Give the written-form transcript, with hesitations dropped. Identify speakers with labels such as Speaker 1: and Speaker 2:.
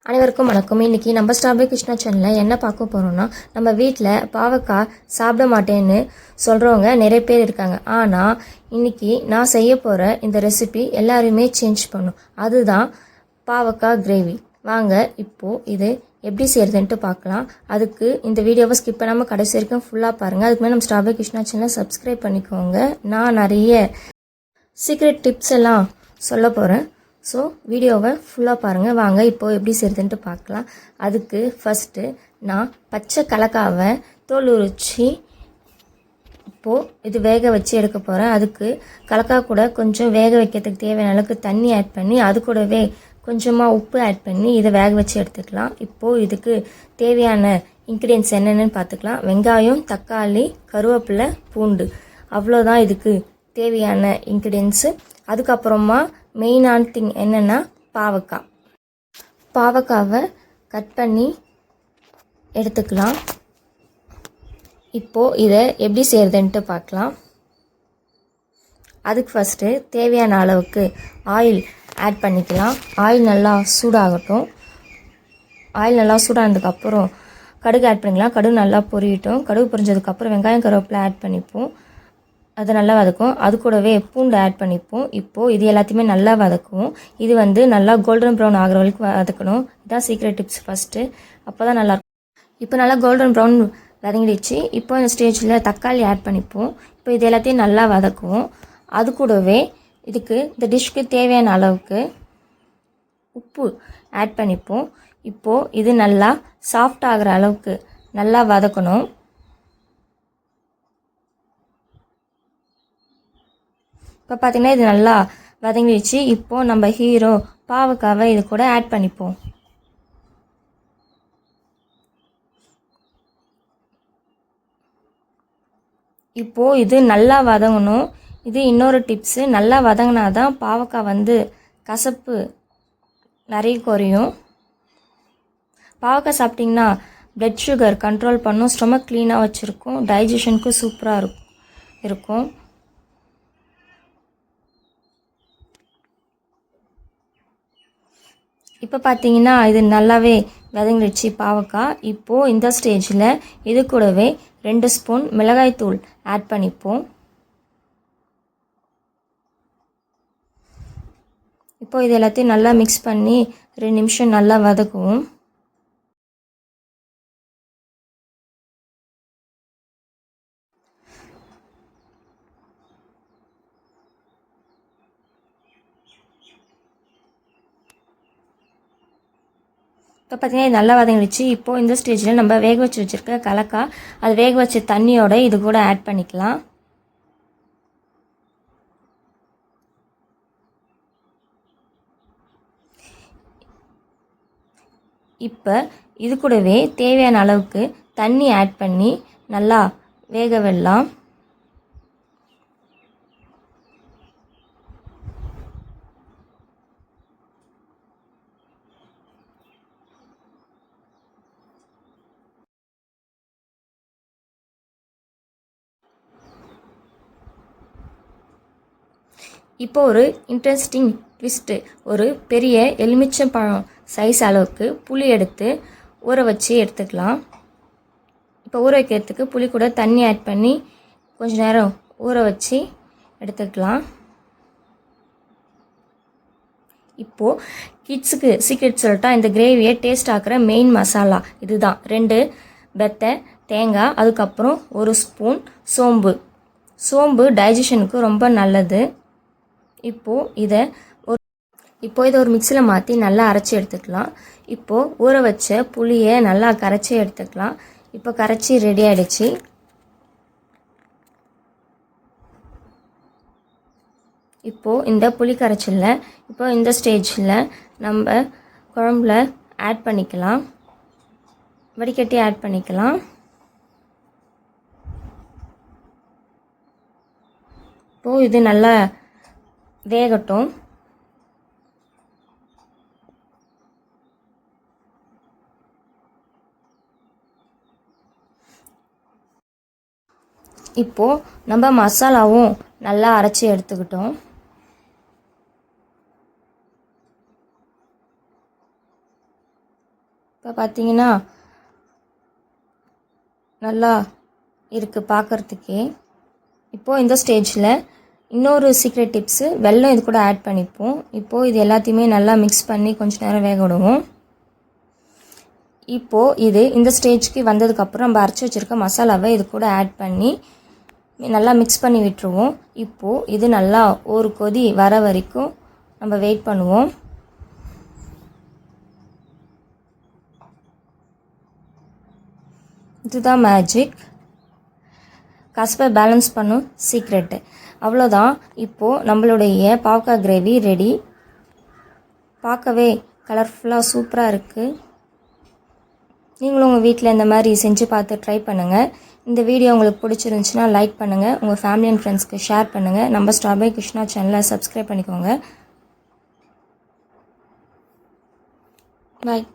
Speaker 1: அனைவருக்கும் வணக்கம். இன்றைக்கி நம்ம ஸ்டார்பை கிருஷ்ணா சேனலில் என்ன பார்க்க போகிறோம்னா, நம்ம வீட்டில் பாவக்காய் சாப்பிட மாட்டேன்னு சொல்கிறவங்க நிறைய பேர் இருக்காங்க. ஆனால் இன்றைக்கி நான் செய்ய போகிற இந்த ரெசிபி எல்லாருமே சேஞ்ச் பண்ணும். அதுதான் பாவக்காய் கிரேவி. வாங்க இப்போது இது எப்படி செய்கிறதுன்ட்டு பார்க்கலாம். அதுக்கு இந்த வீடியோவை ஸ்கிப் பண்ணாமல் கடைசி வரைக்கும் ஃபுல்லாக பாருங்கள். அதுக்கு மேலே நம்ம ஸ்டார்பை கிருஷ்ணா சேனலை சப்ஸ்கிரைப் பண்ணிக்கோங்க. நான் நிறைய சீக்ரெட் டிப்ஸ் எல்லாம் சொல்ல போகிறேன். ஸோ வீடியோவை ஃபுல்லாக பாருங்கள். வாங்க இப்போது எப்படி செய்கிறதுன்ட்டு பார்க்கலாம். அதுக்கு ஃபஸ்ட்டு நான் பச்சை கலக்காவை தோல் உரித்து இப்போது இது வேக வச்சு எடுக்க போகிறேன். அதுக்கு கலக்கா கூட கொஞ்சம் வேக வைக்கிறதுக்கு தேவையான அளவுக்கு தண்ணி ஆட் பண்ணி அது கூடவே கொஞ்சமாக உப்பு ஆட் பண்ணி இதை வேக வச்சு எடுத்துக்கலாம். இப்போது இதுக்கு தேவையான இன்க்ரீடியன்ஸ் என்னென்னு பார்த்துக்கலாம். வெங்காயம், தக்காளி, கருவேப்பிலை, பூண்டு, அவ்வளோதான் இதுக்கு தேவையான இன்க்ரீடியன்ஸு. அதுக்கப்புறமா மெயினான திங் என்னென்னா பாவக்காவை கட் பண்ணி எடுத்துக்கலாம். இப்போது இதை எப்படி செய்கிறதுன்ட்டு பார்க்கலாம். அதுக்கு ஃபஸ்ட்டு தேவையான அளவுக்கு ஆயில் ஆட் பண்ணிக்கலாம். ஆயில் நல்லா சூடாகட்டும். ஆயில் நல்லா சூடானதுக்கப்புறம் கடுகு ஆட் பண்ணிக்கலாம். கடுகு நல்லா பொரியட்டும். கடுகு பொரிஞ்சதுக்கப்புறம் வெங்காயம், கருவேப்பிலை ஆட் பண்ணிப்போம். அது நல்லா வதக்கும். அது கூடவே பூண்டு ஆட் பண்ணிப்போம். இப்போது இது எல்லாத்தையுமே நல்லா வதக்குவோம். இது நல்லா கோல்டன் ப்ரௌன் ஆகிற வரைக்கும் வதக்கணும். இதுதான் சீக்ரெட் டிப்ஸ் ஃபஸ்ட்டு. அப்போ தான் நல்லாயிருக்கும். இப்போ நல்லா கோல்டன் ப்ரௌன் வதங்கிடுச்சு. இப்போ இந்த ஸ்டேஜில் தக்காளி ஆட் பண்ணிப்போம். இப்போ இது எல்லாத்தையும் நல்லா வதக்குவோம். அது கூடவே இதுக்கு இந்த டிஷ்க்கு தேவையான அளவுக்கு உப்பு ஆட் பண்ணிப்போம். இப்போது இது நல்லா சாஃப்ட் ஆகிற அளவுக்கு நல்லா வதக்கணும். இப்போ பார்த்திங்கன்னா இது நல்லா வதங்கிடுச்சு. இப்போது நம்ம ஹீரோ பாவக்காவை இது கூட ஆட் பண்ணிப்போம். இப்போது இது நல்லா வதங்கணும். இது இன்னொரு டிப்ஸு. நல்லா வதங்கினா தான் பாவக்காய் கசப்பு நிறைய குறையும். பாவக்காய் சாப்பிட்டிங்கன்னா பிளட் சுகர் கண்ட்ரோல் பண்ணும். ஸ்டொமக் க்ளீனாக வச்சுருக்கும். டைஜஷனுக்கும் சூப்பராக இருக்கும். இப்போ பார்த்தீங்கன்னா இது நல்லாவே வதங்கிடுச்சு பாவக்காய். இப்போது இந்த ஸ்டேஜில் இது கூடவே 2 ஸ்பூன் மிளகாய்த்தூள் ஆட் பண்ணிப்போம். இப்போது இது எல்லாத்தையும் நல்லா மிக்ஸ் பண்ணி 2 நிமிஷம் நல்லா வதக்குவோம். இப்போ பார்த்தீங்கன்னா நல்லா வதங்கிடுச்சு. இப்போது இந்த ஸ்டேஜில் நம்ம வேக வச்சு வச்சுருக்க கலக்காய், அது வேக வச்ச தண்ணியோட இது கூட ஆட் பண்ணிக்கலாம். இப்போ இது கூடவே தேவையான அளவுக்கு தண்ணி ஆட் பண்ணி நல்லா வேக விடலாம். இப்போ ஒரு இன்ட்ரெஸ்டிங் ட்விஸ்ட்டு. ஒரு பெரிய எலுமிச்சம்பழம் சைஸ் அளவுக்கு புளி எடுத்து ஊற வச்சு எடுத்துக்கலாம். இப்போ ஊற வைக்கிறதுக்கு புளி கூட தண்ணி ஆட் பண்ணி கொஞ்சம் நேரம் ஊற வச்சு எடுத்துக்கலாம். இப்போது கிட்ஸுக்கு சீக்ரெட் சொல்லிட்டா, இந்த கிரேவியை டேஸ்ட் ஆக்குற மெயின் மசாலா இதுதான். 2 பெத்தை தேங்காய், அதுக்கப்புறம் 1 ஸ்பூன் சோம்பு டைஜஷனுக்கு ரொம்ப நல்லது. இப்போது இதை ஒரு மிக்சியில் மாற்றி நல்லா அரைச்சி எடுத்துக்கலாம். இப்போது ஊற வச்ச புளியை நல்லா கரைச்சி எடுத்துக்கலாம். இப்போ கரைச்சி ரெடி ஆகிடுச்சு. இப்போது இந்த புளி கரைச்சலில் இப்போ இந்த ஸ்டேஜில் நம்ம குழம்புல ஆட் பண்ணிக்கலாம். வடிகட்டி ஆட் பண்ணிக்கலாம். இப்போது இது நல்லா வேகட்டும். இப்போது நம்ம மசாலாவும் நல்லா அரைச்சி எடுத்துக்கிட்டோம். இப்போ பார்த்தீங்கன்னா நல்லா இருக்குது பார்க்குறதுக்கே. இப்போது இந்த ஸ்டேஜில் இன்னொரு சீக்ரெட் டிப்ஸு, வெல்லம் இது கூட ஆட் பண்ணிப்போம். இப்போது இது எல்லாத்தையுமே நல்லா மிக்ஸ் பண்ணி கொஞ்சம் நேரம் வேக விடுவோம். இப்போது இது இந்த ஸ்டேஜ்க்கு வந்ததுக்கப்புறம் நம்ம அரைச்சி வச்சுருக்க மசாலாவை இது கூட ஆட் பண்ணி நல்லா மிக்ஸ் பண்ணி விட்டுருவோம். இப்போது இது நல்லா ஒரு கொதி வர வரைக்கும் நம்ம வெயிட் பண்ணுவோம். இதுதான் மேஜிக், கசப்பை பேலன்ஸ் பண்ணும் சீக்ரெட்டு. அவ்வளோதான். இப்போது நம்மளுடைய பாவக்காய் கிரேவி ரெடி. பார்க்கவே கலர்ஃபுல்லாக சூப்பராக இருக்குது. நீங்களும் உங்கள் வீட்டில் இந்த மாதிரி செஞ்சு பார்த்து ட்ரை பண்ணுங்கள். இந்த வீடியோ உங்களுக்கு பிடிச்சிருந்துச்சுன்னா லைக் பண்ணுங்கள், உங்கள் ஃபேமிலி அண்ட் ஃப்ரெண்ட்ஸ்க்கு ஷேர் பண்ணுங்கள். நம்ம ஸ்ட்ராபெரி கிருஷ்ணா சேனலை சப்ஸ்கிரைப் பண்ணிக்கோங்க. பாய்.